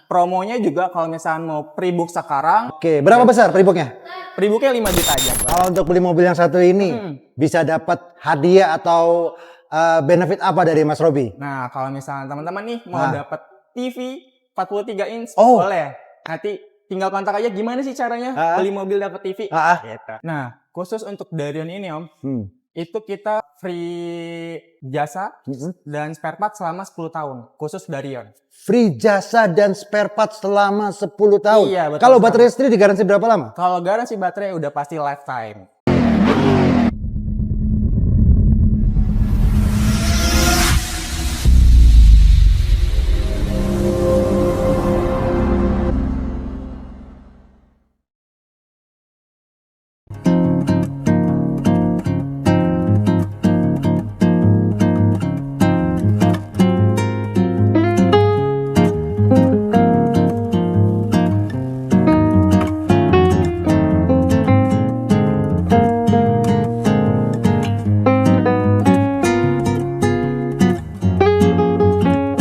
promonya juga kalau misalnya mau pre-book sekarang. Oke, berapa besar pre-booknya? Pre-booknya 5 juta aja. Kalau untuk beli mobil yang satu ini, bisa dapat hadiah atau benefit apa dari Mas Robi? Nah, kalau misalnya teman-teman nih mau dapat TV 43 inch, Oh. boleh. Nanti tinggal kontak aja gimana sih caranya beli mobil dapat TV. Gitu. Nah, khusus untuk Darion ini Om, itu kita free jasa dan spare part selama 10 tahun, khusus Darion. Free jasa dan spare part selama 10 tahun. Iya, betul. Kalau baterai sendiri digaransi berapa lama? Kalau garansi baterai udah pasti lifetime.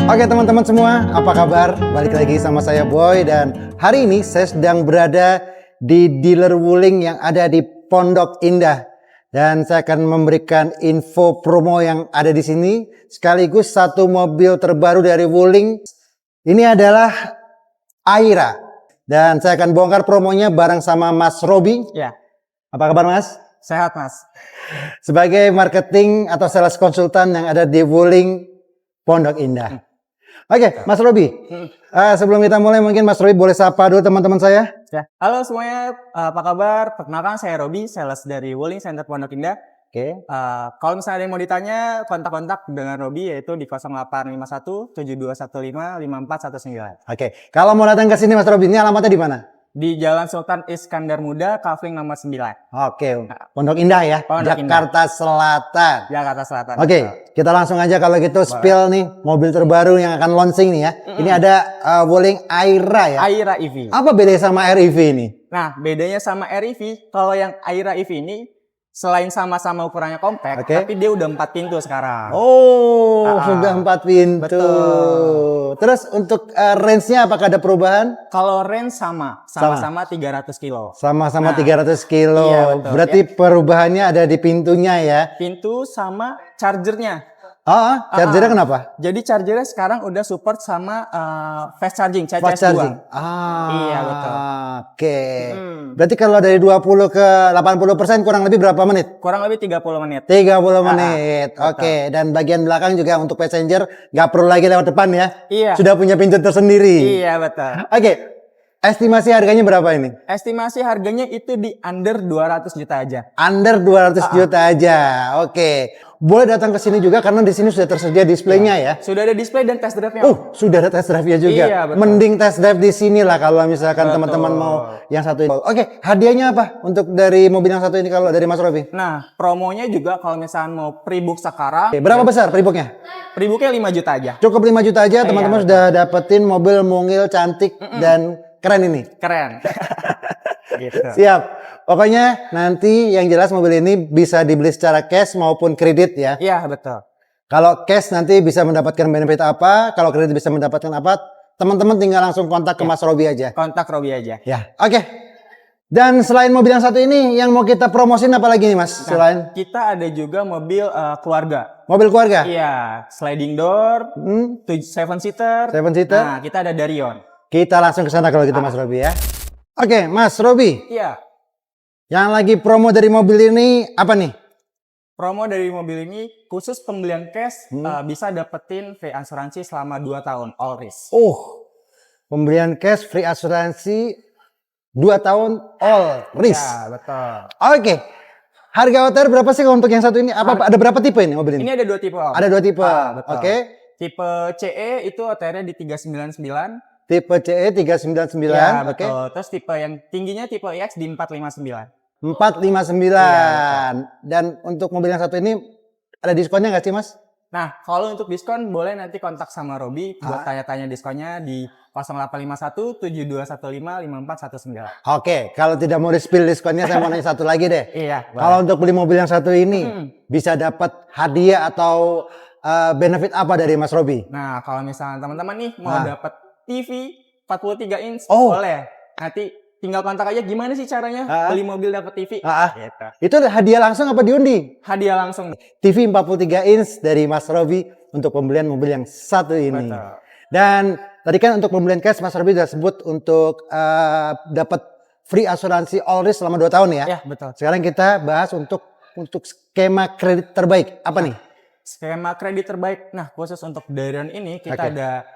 Oke teman-teman semua, apa kabar? Balik lagi sama saya Boy, dan hari ini saya sedang berada di dealer Wuling yang ada di Pondok Indah, dan saya akan memberikan info promo yang ada di sini sekaligus satu mobil terbaru dari Wuling. Ini adalah Aira, dan saya akan bongkar promonya bareng sama Mas Robi. Ya. Apa kabar Mas? Sehat Mas. Sebagai marketing atau sales konsultan yang ada di Wuling Pondok Indah. Oke, Mas Robi. Sebelum kita mulai, mungkin Mas Robi boleh sapa dulu teman-teman saya. Ya. Halo semuanya, apa kabar? Perkenalkan saya Robi, sales dari Wuling Center Pondok Indah. Oke. Kalau misalnya ada yang mau ditanya, kontak-kontak dengan Robi yaitu di 0851 7215 5419. Oke. Kalau mau datang ke sini Mas Robi, ini alamatnya di mana? Di Jalan Sultan Iskandar Muda, Kavling nomor 9. Oke, Pondok Indah ya, Pondok Jakarta Selatan. Jakarta Selatan. Oke, kita langsung aja kalau gitu spill nih mobil terbaru yang akan launching nih ya. Ini ada Wuling Aira ya. Aira EV. Apa bedanya sama REV ini? Nah, bedanya sama REV, kalau yang Aira EV ini selain sama-sama ukurannya compact, tapi dia udah 4 pintu sekarang. Oh, sudah 4 pintu. Betul. Terus untuk range-nya apakah ada perubahan? Kalau range sama-sama 300 kilo. Sama-sama 300 kilo. Iya, betul, berarti perubahannya ada di pintunya ya. Pintu sama chargernya. Chargernya kenapa? Jadi chargernya sekarang udah support sama fast charging, Fast CCS 2. charging. Iya, betul. Oke. Berarti kalau dari 20 ke 80% kurang lebih berapa menit? Kurang lebih 30 menit. 30 menit. Oke. Dan bagian belakang juga untuk passenger nggak perlu lagi lewat depan ya. Iya. Sudah punya pintu tersendiri. Iya, betul. Oke. Estimasi harganya berapa ini? Estimasi harganya itu di under 200 juta aja. Under 200 juta aja. Oke. Boleh datang ke sini juga karena di sini sudah tersedia displaynya ya. Sudah ada display dan test drive-nya. Oh, sudah ada test drive-nya juga. Iya, betul. Mending test drive di sini lah kalau misalkan teman-teman mau yang satu ini. Oke, hadiahnya apa untuk dari mobil yang satu ini kalau dari Mas Robi? Nah, promonya juga kalau misalnya mau pre-book sekarang. Oke, berapa besar pre-booknya? Pre-booknya 5 juta aja. Cukup 5 juta aja, teman-teman sudah dapetin mobil mungil, cantik, dan keren ini. Keren. Gitu. Siap. Pokoknya nanti yang jelas mobil ini bisa dibeli secara cash maupun kredit ya. Iya, betul. Kalau cash nanti bisa mendapatkan benefit apa, kalau kredit bisa mendapatkan apa, teman-teman tinggal langsung kontak ke Mas Robi aja. Kontak Robi aja. Ya, oke. Dan selain mobil yang satu ini, yang mau kita promosin apa lagi nih Mas? Selain kita ada juga mobil keluarga. mobil keluarga? Iya, sliding door, 7 seater. 7 seater. Nah, kita ada Darion. Kita langsung ke sana kalau gitu Mas Robi ya. Oke, Mas Robi. Iya. Yang lagi promo dari mobil ini apa nih? Promo dari mobil ini khusus pembelian cash bisa dapetin free asuransi selama 2 tahun all risk. Oh, pembelian cash free asuransi 2 tahun all risk. Ya, betul. Oke. Harga OTR berapa sih untuk yang satu ini? Ada berapa tipe ini mobil ini? Ini ada 2 tipe. Om. Ada 2 tipe. Betul. Oke. Tipe CE itu OTR-nya di 399. Tipe CE 399. Ya, Oke. betul. Terus tipe yang tingginya tipe IX di 459. 459. Iya, Dan untuk mobil yang satu ini ada diskonnya nggak sih Mas? Nah, kalau untuk diskon boleh nanti kontak sama Robi buat tanya-tanya diskonnya di 0851 7215 5419. Oke, kalau tidak mau di-spill diskonnya saya mau nanya satu lagi deh. Iya. Kalau untuk beli mobil yang satu ini bisa dapat hadiah atau benefit apa dari Mas Robi? Nah, kalau misalnya teman-teman nih mau dapat TV 43 inch Oh. boleh. Nanti tinggal kontak aja gimana sih caranya beli mobil dapat TV. Gitu. Itu hadiah langsung apa diundi? Hadiah langsung. TV 43 inch dari Mas Robi untuk pembelian mobil yang satu ini. Betul. Dan tadi kan untuk pembelian cash Mas Robi sudah sebut untuk dapat free asuransi all risk selama 2 tahun ya. Ya, betul. Sekarang kita bahas untuk skema kredit terbaik. Apa nih? Skema kredit terbaik. Nah, khusus untuk Darion ini kita ada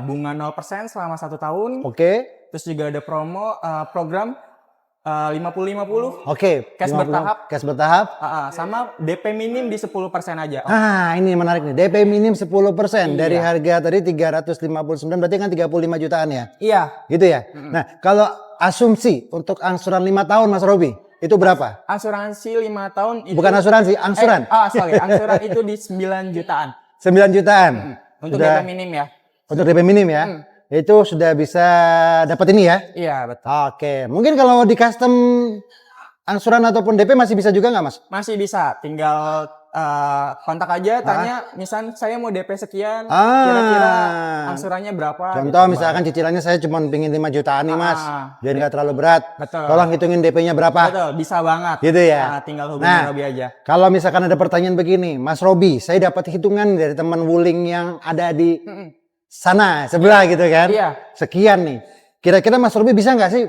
bunga 0% selama 1 tahun. Oke. Terus juga ada program 50-50. Oke. Cash 50, bertahap. Cash bertahap. Sama DP minim di 10% aja. Ini menarik nih. DP minim 10% dari harga tadi 359 berarti kan 35 jutaan ya? Iya. Gitu ya? Nah, kalau asumsi untuk angsuran 5 tahun Mas Robi, itu berapa? Asuransi 5 tahun itu... Bukan asuransi, angsuran. Angsuran itu di 9 jutaan. 9 jutaan. Untuk DP minim ya. Untuk DP minim ya. Itu sudah bisa dapat ini ya? Iya, betul. Oke. Mungkin kalau di custom angsuran ataupun DP masih bisa juga nggak Mas? Masih bisa. Tinggal kontak aja, tanya, misal saya mau DP sekian, kira-kira angsurannya berapa? Contoh gitu, misalkan cicilannya saya cuma pingin 5 jutaan nih Mas, biar nggak terlalu berat. Betul. Tolong hitungin DP-nya berapa? Betul, bisa banget. Gitu ya. Tinggal hubungi Robi aja. Kalau misalkan ada pertanyaan begini, Mas Robi, saya dapat hitungan dari teman Wuling yang ada di sana sebelah gitu kan? Iya. Sekian nih. Kira-kira Mas Robi bisa nggak sih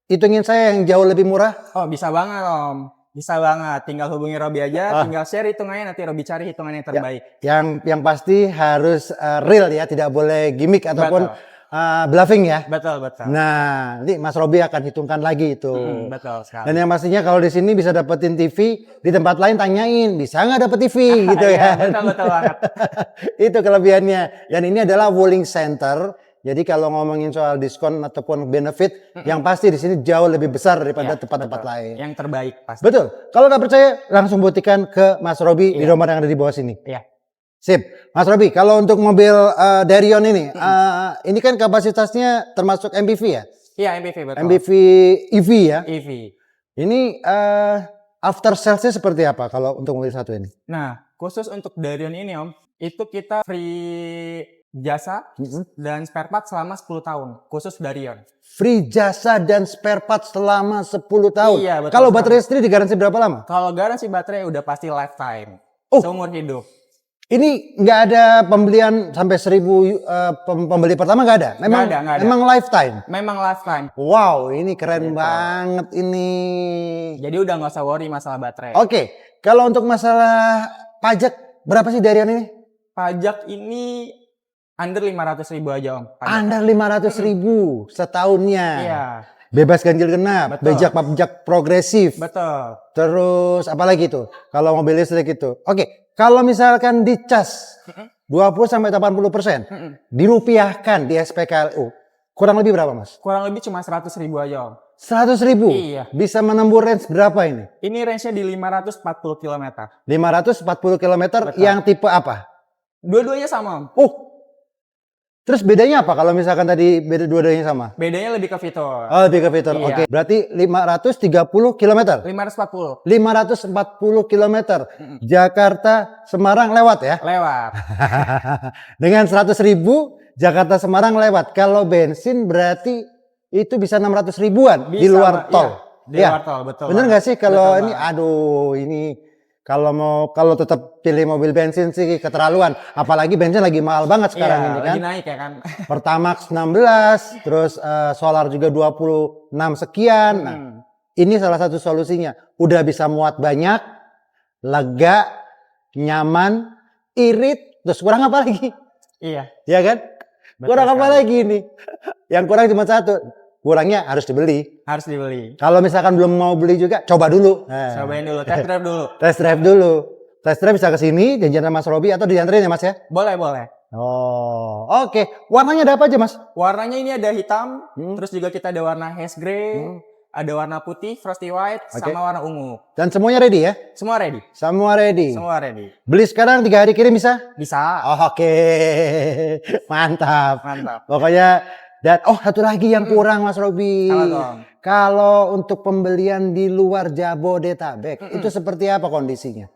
hitungin saya yang jauh lebih murah? Oh, bisa banget Om. Bisa banget, tinggal hubungi Robi aja, tinggal share hitungannya, nanti Robi cari hitungan yang terbaik. Yang pasti harus real ya, tidak boleh gimmick ataupun bluffing ya. Betul. Nah, nanti Mas Robi akan hitungkan lagi itu. Betul sekali. Dan yang pastinya kalau di sini bisa dapetin TV, di tempat lain tanyain, bisa nggak dapet TV gitu ya. Betul banget. Itu kelebihannya. Dan ini adalah Wuling Center. Jadi kalau ngomongin soal diskon ataupun benefit, yang pasti di sini jauh lebih besar daripada tempat-tempat lain. Yang terbaik pasti. Betul. Kalau nggak percaya, langsung buktikan ke Mas Robi di nomor yang ada di bawah sini. Iya. Sip. Mas Robi, kalau untuk mobil Darion ini kan kapasitasnya termasuk MPV ya? Iya, MPV betul. MPV EV ya? EV. Ini after salesnya seperti apa kalau untuk mobil satu ini? Nah, khusus untuk Darion ini Om, itu kita free jasa dan spare part selama 10 tahun, khusus Darion. Free jasa dan spare part selama 10 tahun? Iya, betul. Kalau baterai listrik digaransi berapa lama? Kalau garansi baterai udah pasti lifetime, seumur hidup. Ini nggak ada pembelian sampai 1000 pembeli pertama nggak ada? Memang, nggak ada. Memang lifetime? Memang lifetime. Wow, ini keren banget ini. Jadi udah nggak usah worry masalah baterai. Oke, kalau untuk masalah pajak, berapa sih Darion ini? Pajak ini under 500.000 aja Om. Under 500.000 setahunnya. Iya. Bebas ganjil genap, pajak progresif. Betul. Terus apa lagi tuh? Kalau mobil listrik itu. Oke, kalau misalkan dicas 20-80%, dirupiahkan di SPKLU, kurang lebih berapa Mas? Kurang lebih cuma 100.000 aja Om. 100.000? Iya. Bisa menembus range berapa ini? Ini range-nya di 540 km. 540 km yang tipe apa? Dua-duanya sama Om. Terus bedanya apa kalau misalkan tadi dua-duanya sama? Bedanya lebih ke fitur. Oh, lebih ke fitur. Iya. Oke. Berarti 530 km. 540. 540 km. Jakarta Semarang lewat ya? Lewat. Dengan 100.000 Jakarta Semarang lewat. Kalau bensin berarti itu bisa 600 ribuan di luar tol. Iya, di luar tol, betul. Bener nggak sih kalau betul ini? Aduh, ini kalau tetap pilih mobil bensin sih keterlaluan. Apalagi bensin lagi mahal banget sekarang ini kan. Lagi naik ya kan. Pertamax 16, terus solar juga 26 sekian. Nah, ini salah satu solusinya. Udah bisa muat banyak, lega, nyaman, irit, terus kurang apa lagi? Iya. Ya kan? Kurang apa lagi ini? Yang kurang cuma satu. Kurangnya harus dibeli. Harus dibeli. Kalau misalkan belum mau beli juga, coba dulu. Cobain dulu, test drive dulu. Test drive dulu. Test drive bisa ke sini, janjian sama Mas Robi atau dianterin ya Mas ya? Boleh. Oh, oke. Warnanya ada apa aja Mas? Warnanya ini ada hitam, terus juga kita ada warna haze grey, ada warna putih, frosty white, sama warna ungu. Dan semuanya ready ya? Semua ready. Semua ready. Semua ready. Beli sekarang 3 hari kirim bisa? Bisa. Oh, oke. Mantap. Mantap. Pokoknya satu lagi yang kurang Mas Robi. Kalau untuk pembelian di luar Jabodetabek itu seperti apa kondisinya?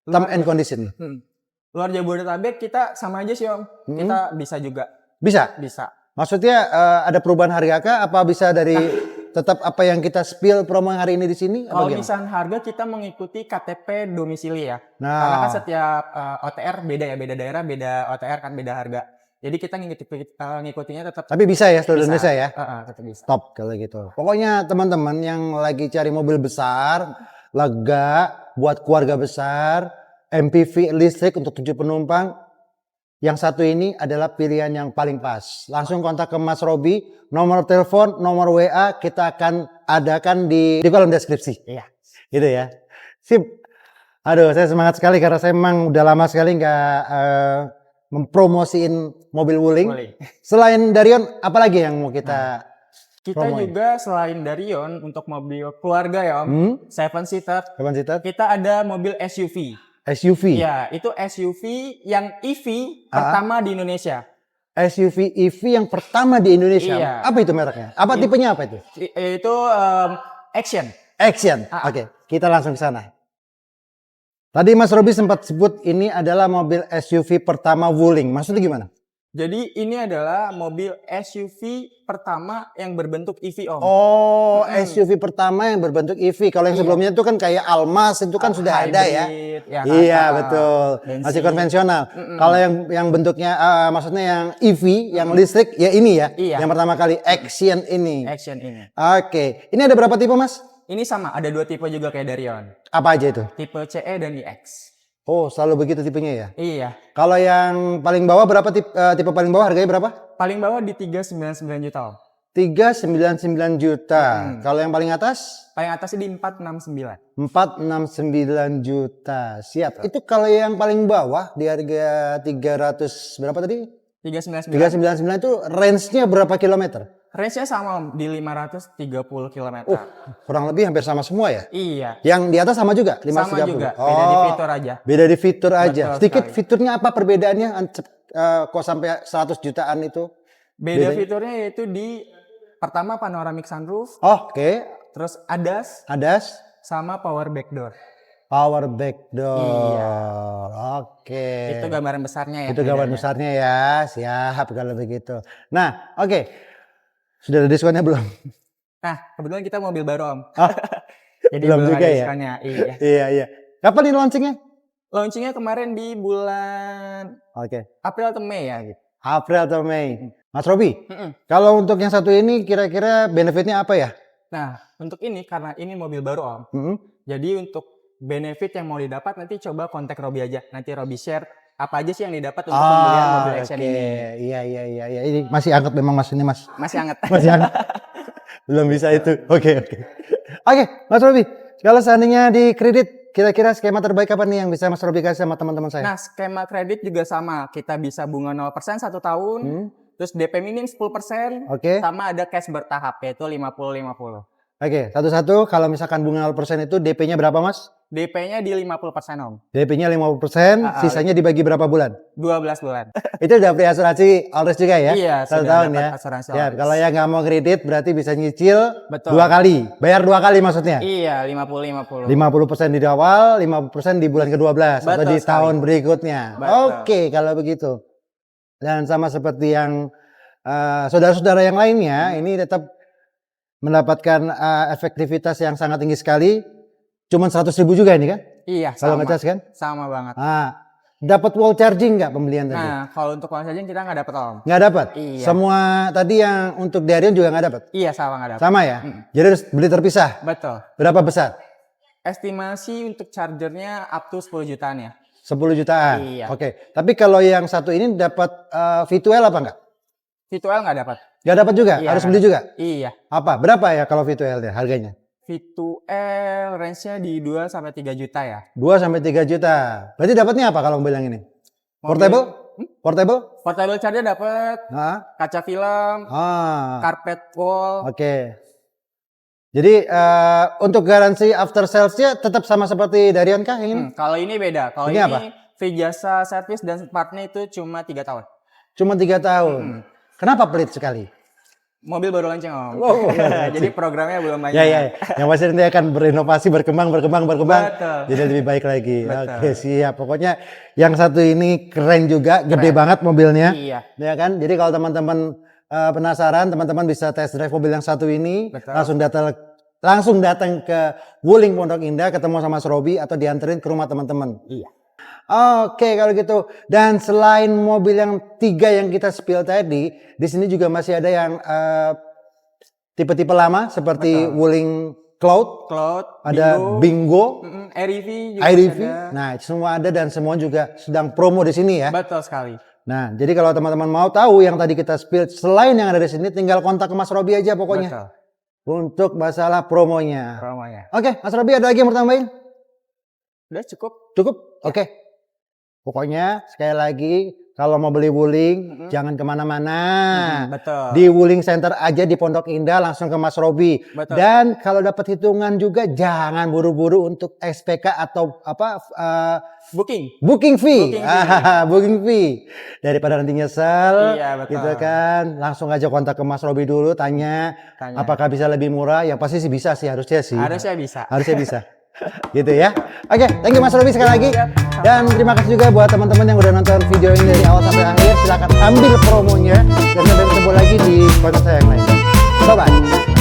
Term and condition. Luar Jabodetabek kita sama aja sih Om. Kita bisa juga. Bisa? Bisa. Maksudnya ada perubahan harga kah? Apa bisa dari tetap apa yang kita spill promo hari ini di sini? Kalau misalnya harga kita mengikuti KTP domisili ya. Karena kan setiap OTR beda ya, beda daerah, beda OTR kan beda harga. Jadi kita ngikutinya tetap. Tapi bisa ya seluruh Indonesia ya? Tetap bisa. Top kalau gitu. Pokoknya teman-teman yang lagi cari mobil besar, lega, buat keluarga besar, MPV listrik untuk 7 penumpang, yang satu ini adalah pilihan yang paling pas. Langsung kontak ke Mas Robi, nomor telepon, nomor WA kita akan adakan di kolom deskripsi. Iya. Gitu ya. Sip. Aduh, saya semangat sekali karena saya memang udah lama sekali nggak mempromosiin mobil Wuling. Selain Darion, apa lagi yang mau kita promoin? Juga selain Darion untuk mobil keluarga ya Om, 7-seater. Kita ada mobil SUV. SUV? Ya, itu SUV yang EV pertama di Indonesia. SUV EV yang pertama di Indonesia? Iya. Apa itu mereknya? Apa tipenya apa itu? Itu Action. Action, oke. Kita langsung ke sana. Tadi Mas Robi sempat sebut ini adalah mobil SUV pertama Wuling. Maksudnya gimana? Jadi ini adalah mobil SUV pertama yang berbentuk EV Om. Oh, SUV pertama yang berbentuk EV. Kalau yang sebelumnya itu kan kayak Almas itu kan sudah hybrid, ada ya. Iya betul. Bensin. Masih konvensional. Kalau yang bentuknya maksudnya yang EV, yang listrik ya ini ya. Yang pertama kali Action ini. Oke. Ini ada berapa tipe Mas? Ini sama, ada 2 tipe juga kayak Darion. Apa aja itu? Tipe CE dan IX. Oh, selalu begitu tipenya ya? Iya. Kalau yang paling bawah berapa tipe paling bawah harganya berapa? Paling bawah di 399 juta Om. 399 juta. Kalau yang paling atas? Paling atasnya di 469. 469 juta. Siap. Itu kalau yang paling bawah di harga 300 berapa tadi? 399. 399 itu range-nya berapa kilometer? Range-nya sama Om, di 530 km. Kurang lebih hampir sama semua ya? Iya. Yang di atas sama juga? 530? Sama juga, beda di fitur aja. Beda di fitur aja. Betul Sedikit sekali. fiturnya apa perbedaannya? Kok sampai 100 jutaan itu? Beda fiturnya yaitu di pertama panoramic sunroof. Oke. Terus ADAS. Sama power backdoor. Power backdoor. Iya. Oke. Itu gambaran besarnya ya. Itu gambaran besarnya ya. Siap kalau begitu. Nah, oke. Sudah ada diskonnya belum? Nah, kebetulan kita mobil baru Om. Jadi belum juga ada ya? diskonnya. Iya. Iya. Kapan ini launchingnya? Launchingnya kemarin di bulan April atau Mei ya gitu. April atau Mei. Mas Robi, kalau untuk yang satu ini kira-kira benefitnya apa ya? Nah, untuk ini karena ini mobil baru Om. Jadi untuk benefit yang mau didapat nanti coba kontak Robi aja. Nanti Robi share apa aja sih yang didapat untuk pembelian mobil Action ini. Iya. Ini masih hangat memang Mas ini Mas. Masih hangat. Masih hangat. Belum bisa itu. Oke. Mas Robi, kalau seandainya di kredit, kira-kira skema terbaik apa nih yang bisa Mas Robi kasih sama teman-teman saya? Nah, skema kredit juga sama. Kita bisa bunga 0% 1 tahun. Terus DP minim 10%. Sama ada cash bertahap yaitu 50-50. Satu-satu kalau misalkan bunga 0% itu DP-nya berapa Mas? DP-nya di 50% Om. DP-nya 50%, sisanya dibagi berapa bulan? 12 bulan. Itu udah beli asuransi all risk juga ya? Iya, 1 tahun ya. Asuransi Ya, kalau yang nggak mau kredit berarti bisa nyicil. Betul. 2 kali. Bayar 2 kali maksudnya? Iya, 50-50. 50% di awal, 50% di bulan ke-12 atau di tahun berikutnya. Oke, kalau begitu. Dan sama seperti yang saudara-saudara yang lainnya, ini tetap mendapatkan efektivitas yang sangat tinggi sekali. Cuman 100.000 juga ini kan? Iya, kalau ngecas kan? Sama banget. Dapat wall charging nggak pembelian tadi? Nah, kalau untuk wall charging kita nggak dapat Om. Nggak dapat? Iya. Semua tadi yang untuk Darion juga nggak dapat? Iya, sama nggak dapat. Sama ya? Jadi harus beli terpisah? Betul. Berapa besar? Estimasi untuk chargernya up to 10 jutaan ya. 10 jutaan? Iya. Oke. Tapi kalau yang satu ini dapat V2L apa nggak? V2L nggak dapat. Nggak dapat juga? Iya, harus beli juga? Iya. Apa? Berapa ya kalau V2L ya harganya? V2L range-nya di 2-3 juta ya. 2-3 juta. Berarti dapatnya apa kalau mobil yang ini? Portable? Portable charger dapat. Kaca film. Carpet wall. Oke. Jadi untuk garansi after sales-nya tetap sama seperti Darion kah yang ini? Kalau ini beda. Kalau ini free jasa servis dan partnya itu cuma 3 tahun. Cuma 3 tahun. Kenapa pelit sekali? Mobil baru launching Om. Jadi programnya belum banyak. Ya. Yang pasti nanti akan berinovasi, berkembang. Betul. Jadi lebih baik lagi. Oke, siap. Pokoknya yang satu ini keren juga, gede banget mobilnya. Iya. Ya kan? Jadi kalau teman-teman penasaran, teman-teman bisa test drive mobil yang satu ini. Betul. Langsung datang ke Wuling Pondok Indah, ketemu sama Mas Robi atau dianterin ke rumah teman-teman. Iya. Oke, kalau gitu. Dan selain mobil yang 3 yang kita spill tadi, di sini juga masih ada yang tipe-tipe lama seperti Wuling Cloud, ada Bingo, iReV. Nah, itu semua ada dan semua juga sedang promo di sini ya. Betul sekali. Nah, jadi kalau teman-teman mau tahu yang tadi kita spill selain yang ada di sini, tinggal kontak ke Mas Robi aja pokoknya. Betul. Untuk masalah promonya. Oke, Mas Robi ada lagi yang mau tambahin? Udah cukup. Cukup? Ya. Oke. Pokoknya sekali lagi kalau mau beli Wuling jangan kemana-mana. Betul. Di Wuling Center aja di Pondok Indah langsung ke Mas Robi. Betul. Dan kalau dapat hitungan juga jangan buru-buru untuk SPK atau apa booking fee. Booking fee. Daripada nanti nyesel, gitu kan. Langsung aja kontak ke Mas Robi dulu, tanya apakah bisa lebih murah. Yang pasti sih bisa sih, harusnya sih. Harusnya bisa. Harusnya bisa. Gitu ya. Oke, thank you Mas Robi sekali lagi. Dan terima kasih juga buat teman-teman yang udah nonton video ini dari awal sampai akhir. Silakan ambil promonya dan sampai ketemu lagi di konten saya yang lain. Bye bye.